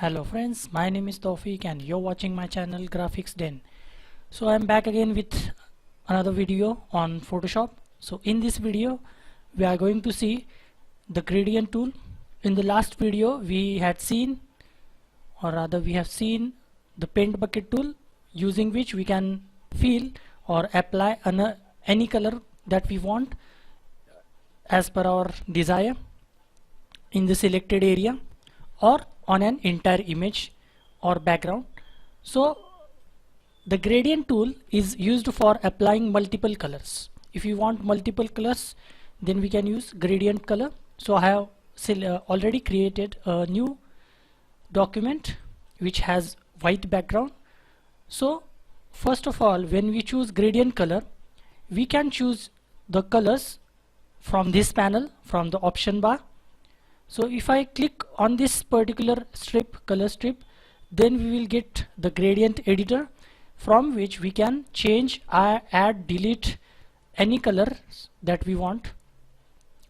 Hello friends, my name is Tawfiq and you're watching my channel Graphics Den. So I'm back again with another video on Photoshop. So in this video we are going to see the gradient tool. In the last video we had seen, or rather we have seen, the paint bucket tool, using which we can fill or apply any color that we want as per our desire in the selected area or on an entire image or background. So the gradient tool is used for applying multiple colors. If you want multiple colors, then we can use gradient color. So I have already created a new document which has white background. So first of all, when we choose gradient color, we can choose the colors from this panel, from the option bar. So if I click on this particular color strip, then we will get the gradient editor, from which we can change, add, delete any colors that we want.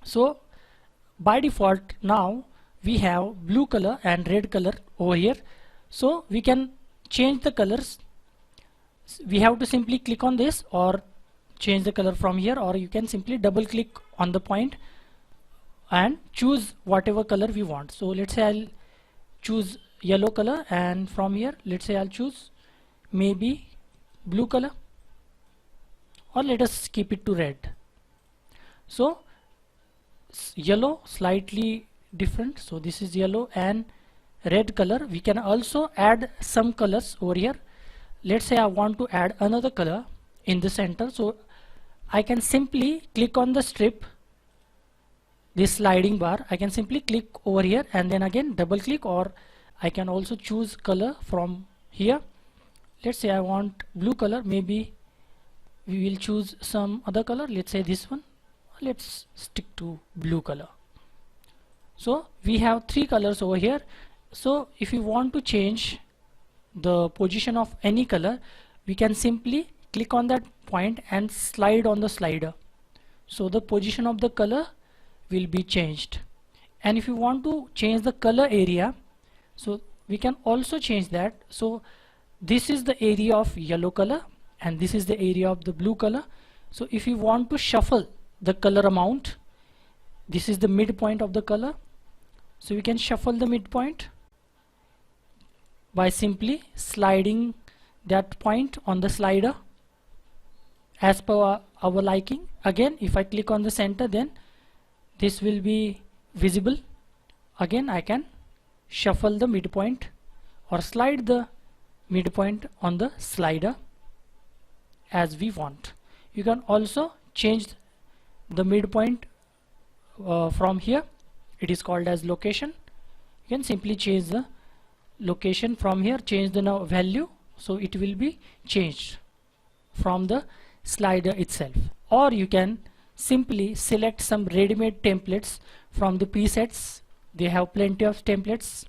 So by default now we have blue color and red color over here. So we can change the colors. We have to simply click on this or change the color from here, or you can simply double click on the point and choose whatever color we want. So let's say I'll choose yellow color, and from here let's say I'll choose maybe blue color, or let us keep it to red. So yellow slightly different, so this is yellow and red color. We can also add some colors over here. Let's say I want to add another color in the center, so I can simply click on the strip, this sliding bar. I can simply click over here and then again double click, or I can also choose color from here. Let's say I want blue color, maybe we will choose some other color, let's say this one. Let's stick to blue color. So we have three colors over here. So if you want to change the position of any color, we can simply click on that point and slide on the slider, so the position of the color will be changed. And if you want to change the color area, so we can also change that. So this is the area of yellow color and this is the area of the blue color. So if you want to shuffle the color amount, this is the midpoint of the color, so we can shuffle the midpoint by simply sliding that point on the slider as per our liking. Again, if I click on the center, then this will be visible. Again, I can shuffle the midpoint or slide the midpoint on the slider as we want. You can also change the midpoint from here. It is called as location. You can simply change the location from here, change the value, so it will be changed from the slider itself. Or you can simply select some ready-made templates from the presets. They have plenty of templates.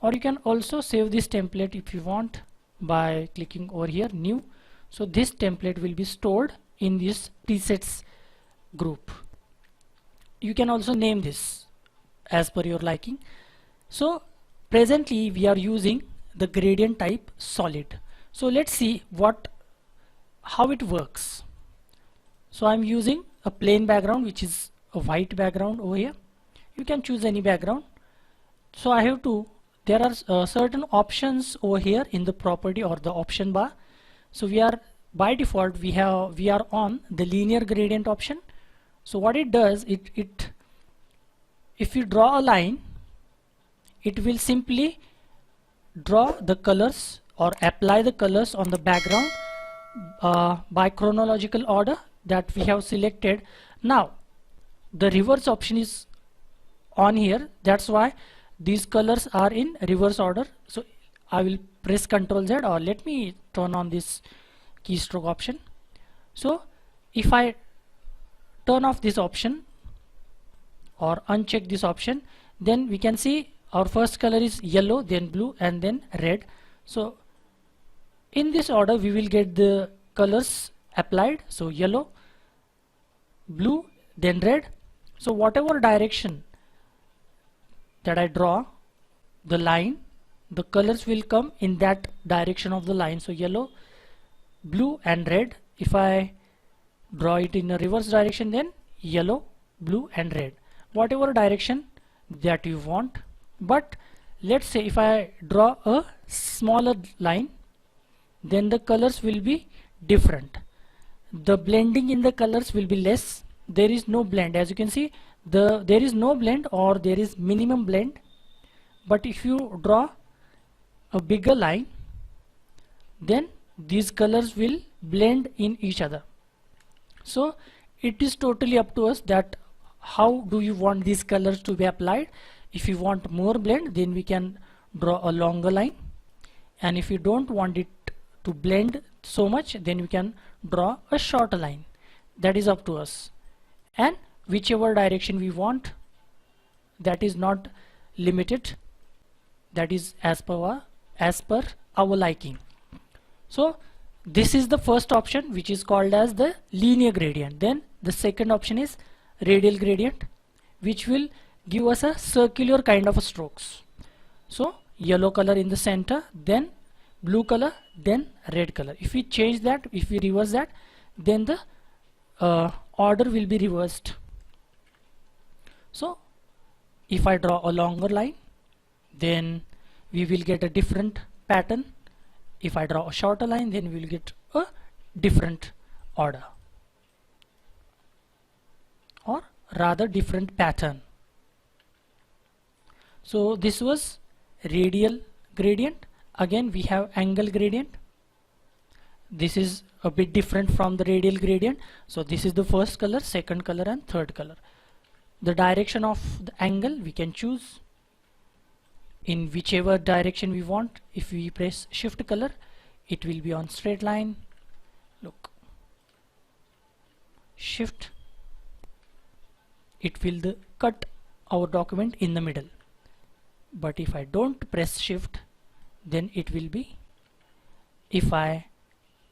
Or you can also save this template if you want by clicking over here, new. So this template will be stored in this presets group. You can also name this as per your liking. So presently we are using the gradient type solid. So let's see how it works. So I'm using a plain background, which is a white background over here. You can choose any background. So there are certain options over here in the property or the option bar. So by default we are on the linear gradient option. So what it does, if you draw a line, it will simply draw the colors or apply the colors on the background by chronological order that we have selected. Now the reverse option is on here, that's why these colors are in reverse order. So I will press Ctrl Z, or let me turn on this keystroke option. So if I turn off this option or uncheck this option, then we can see our first color is yellow, then blue, and then red. So in this order we will get the colors applied. So yellow, blue, then red. So whatever direction that I draw, the line, the colors will come in that direction of the line. So yellow, blue and red. If I draw it in a reverse direction, then yellow, blue and red, whatever direction that you want. But let's say if I draw a smaller line, then the colors will be different. The blending in the colors will be less. There is no blend. As you can see, there is no blend, or there is minimum blend. But if you draw a bigger line, then these colors will blend in each other. So it is totally up to us that how do you want these colors to be applied. If you want more blend, then we can draw a longer line, and if you don't want it to blend so much, then we can draw a shorter line. That is up to us, and whichever direction we want, that is not limited, that is as per our liking. So this is the first option, which is called as the linear gradient. Then the second option is radial gradient, which will give us a circular kind of a strokes. So yellow color in the center, then blue color, then red color. If we change that, if we reverse that, then the order will be reversed. So if I draw a longer line, then we will get a different pattern. If I draw a shorter line, then we will get a different order, or rather different pattern. So this was radial gradient. Again we have angle gradient. This is a bit different from the radial gradient. So this is the first color, second color and third color. The direction of the angle we can choose in whichever direction we want. If we press shift color, it will be on straight line. Look, shift, it will cut our document in the middle. But if I don't press shift, then it will be, if I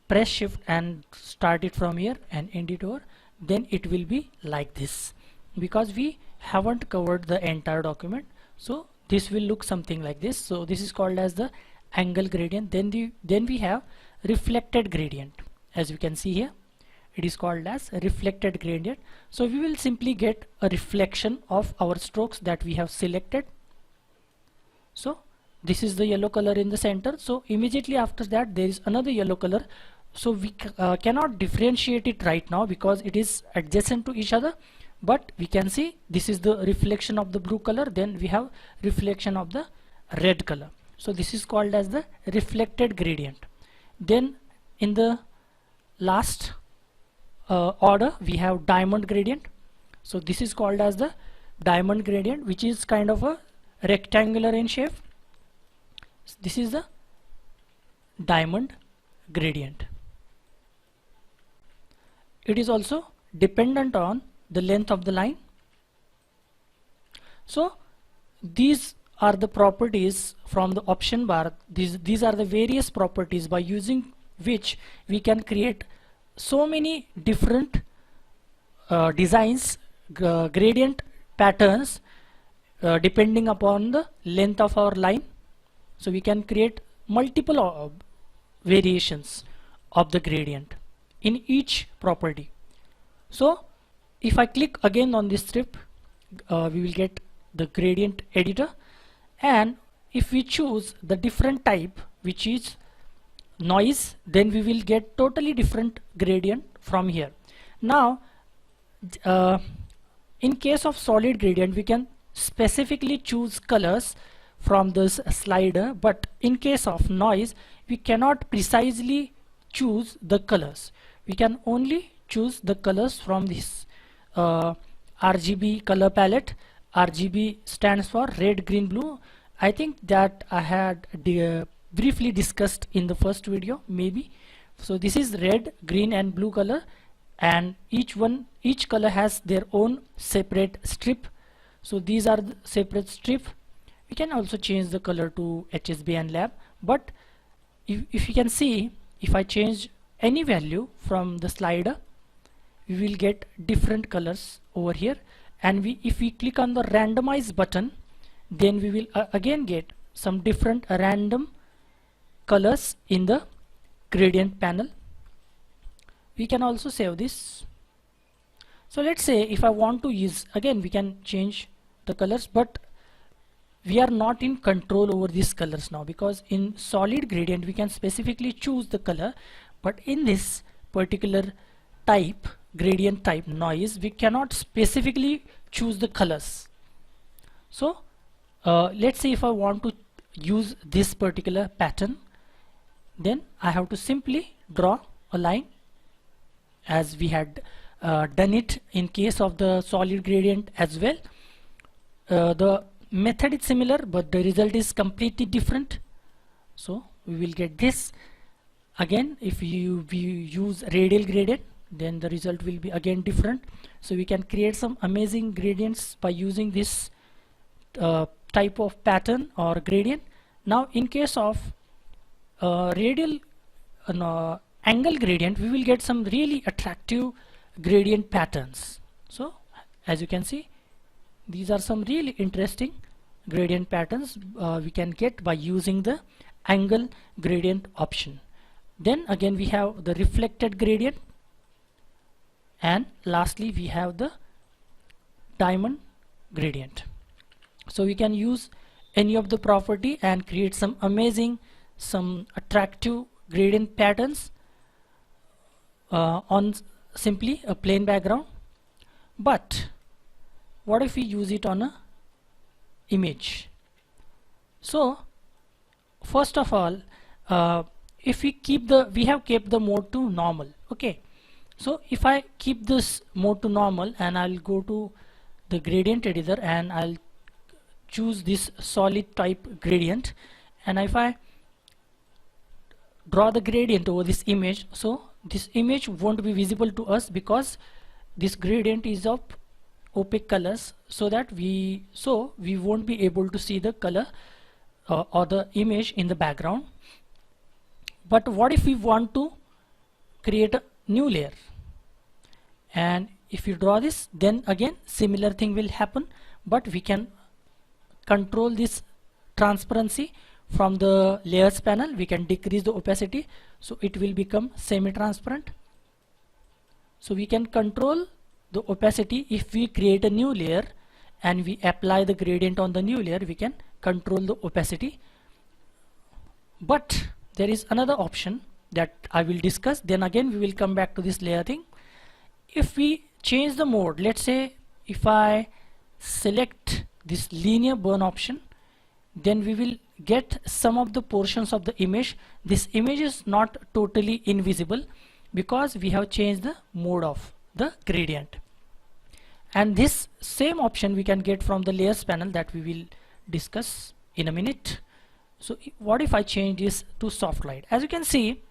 press shift and start it from here and end it over, then it will be like this, because we haven't covered the entire document. So this will look something like this. So this is called as the angle gradient. Then we have reflected gradient. As you can see here, it is called as a reflected gradient. So we will simply get a reflection of our strokes that we have selected. So this is the yellow color in the center. So immediately after that there is another yellow color. So we cannot differentiate it right now because it is adjacent to each other, but we can see this is the reflection of the blue color, then we have reflection of the red color. So this is called as the reflected gradient. Then in the last order we have diamond gradient. So this is called as the diamond gradient, which is kind of a rectangular in shape. This is the diamond gradient. It is also dependent on the length of the line. So these are the properties from the option bar. These are the various properties by using which we can create so many different designs, gradient patterns depending upon the length of our line. So we can create multiple variations of the gradient in each property. So if I click again on this strip, we will get the gradient editor, and if we choose the different type, which is noise, then we will get totally different gradient from here. Now in case of solid gradient we can specifically choose colors from this slider, but in case of noise we cannot precisely choose the colors. We can only choose the colors from this RGB color palette. RGB stands for red, green, blue. I think that I had briefly discussed in the first video maybe. So this is red, green and blue color, and each color has their own separate strip. So these are the separate strip. We can also change the color to HSB and lab, but if you can see, if I change any value from the slider, we will get different colors over here. And if we click on the randomize button, then we will again get some different random colors in the gradient panel. We can also save this. So let's say if I want to use, again we can change the colors, but we are not in control over these colors now, because in solid gradient we can specifically choose the color, but in this particular type, gradient type noise, we cannot specifically choose the colors. So let's say if I want to use this particular pattern, then I have to simply draw a line as we had done it in case of the solid gradient as well. The method is similar, but the result is completely different. So we will get this. Again, if we use radial gradient, then the result will be again different. So we can create some amazing gradients by using this type of pattern or gradient. Now in case of radial angle gradient, we will get some really attractive gradient patterns. So as you can see, these are some really interesting gradient patterns we can get by using the angle gradient option. Then again we have the reflected gradient, and lastly we have the diamond gradient. So we can use any of the property and create some amazing, some attractive gradient patterns on simply a plain background. But what if we use it on a image? So first of all, if we keep we have kept the mode to normal. Okay, so if I keep this mode to normal and I'll go to the gradient editor and I'll choose this solid type gradient, and if I draw the gradient over this image, so this image won't be visible to us because this gradient is of opaque colors, so that we won't be able to see the color or the image in the background. But what if we want to create a new layer, and if you draw this, then again similar thing will happen, but we can control this transparency from the layers panel. We can decrease the opacity so it will become semi-transparent. So we can control the opacity. If we create a new layer and we apply the gradient on the new layer, we can control the opacity. But there is another option that I will discuss, then again we will come back to this layer thing. If we change the mode, let's say if I select this linear burn option, then we will get some of the portions of the image. This image is not totally invisible because we have changed the mode of the gradient. And this same option we can get from the layers panel that we will discuss in a minute. So what if I change this to soft light? As you can see,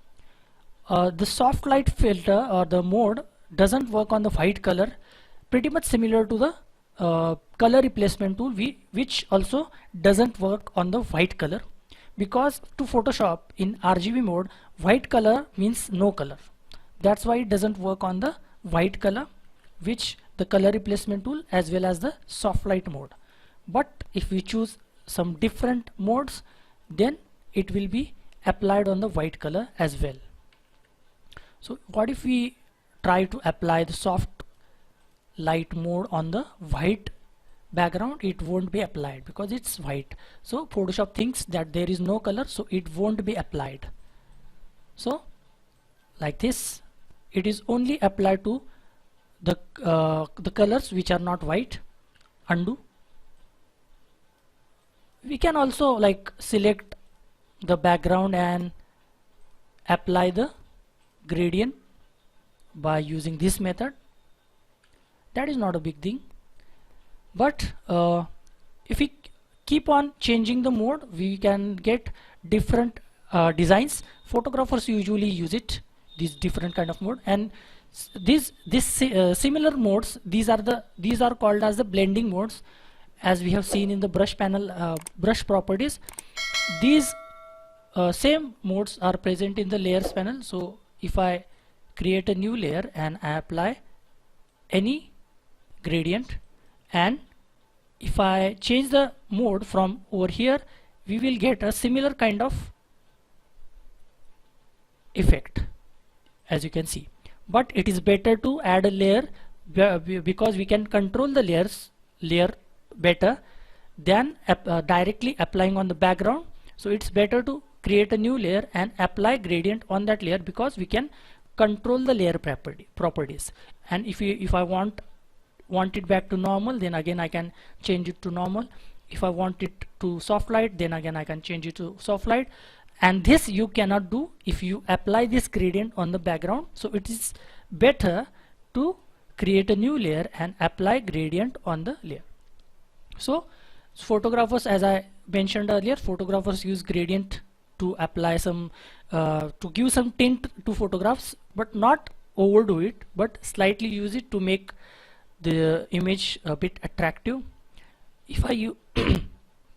the soft light filter or the mode doesn't work on the white color, pretty much similar to the color replacement tool, which also doesn't work on the white color, because to Photoshop in RGB mode, white color means no color. That's why it doesn't work on the white color, which the color replacement tool as well as the soft light mode. But if we choose some different modes, then it will be applied on the white color as well. So what if we try to apply the soft light mode on the white background? It won't be applied because it's white. So Photoshop thinks that there is no color, so it won't be applied. So like this, it is only applied to the colors which are not white. Undo. We can also like select the background and apply the gradient by using this method. That is not a big thing. But if we keep on changing the mode, we can get different designs. Photographers usually use it, these different kind of mode, and these similar modes, these are called as the blending modes, as we have seen in the brush panel, brush properties. These same modes are present in the layers panel. So if I create a new layer and I apply any gradient, and if I change the mode from over here, we will get a similar kind of effect, as you can see. But it is better to add a layer because we can control the layer better than directly applying on the background. So it's better to create a new layer and apply gradient on that layer, because we can control the layer properties. And if I want it back to normal, then again I can change it to normal. If I want it to soft light, then again I can change it to soft light. And this you cannot do if you apply this gradient on the background. So it is better to create a new layer and apply gradient on the layer. So photographers, as I mentioned earlier, photographers use gradient to apply some to give some tint to photographs, but not overdo it, but slightly use it to make the image a bit attractive. If I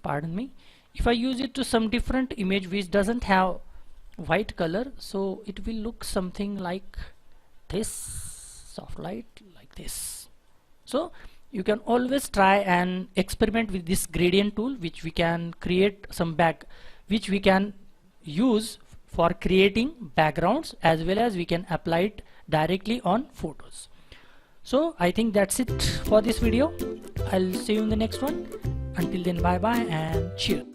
pardon me, if I use it to some different image which doesn't have white color, so it will look something like this, soft light like this. So you can always try and experiment with this gradient tool, which we can create some which we can use for creating backgrounds, as well as we can apply it directly on photos. So I think that's it for this video. I'll see you in the next one. Until then, bye bye and cheers.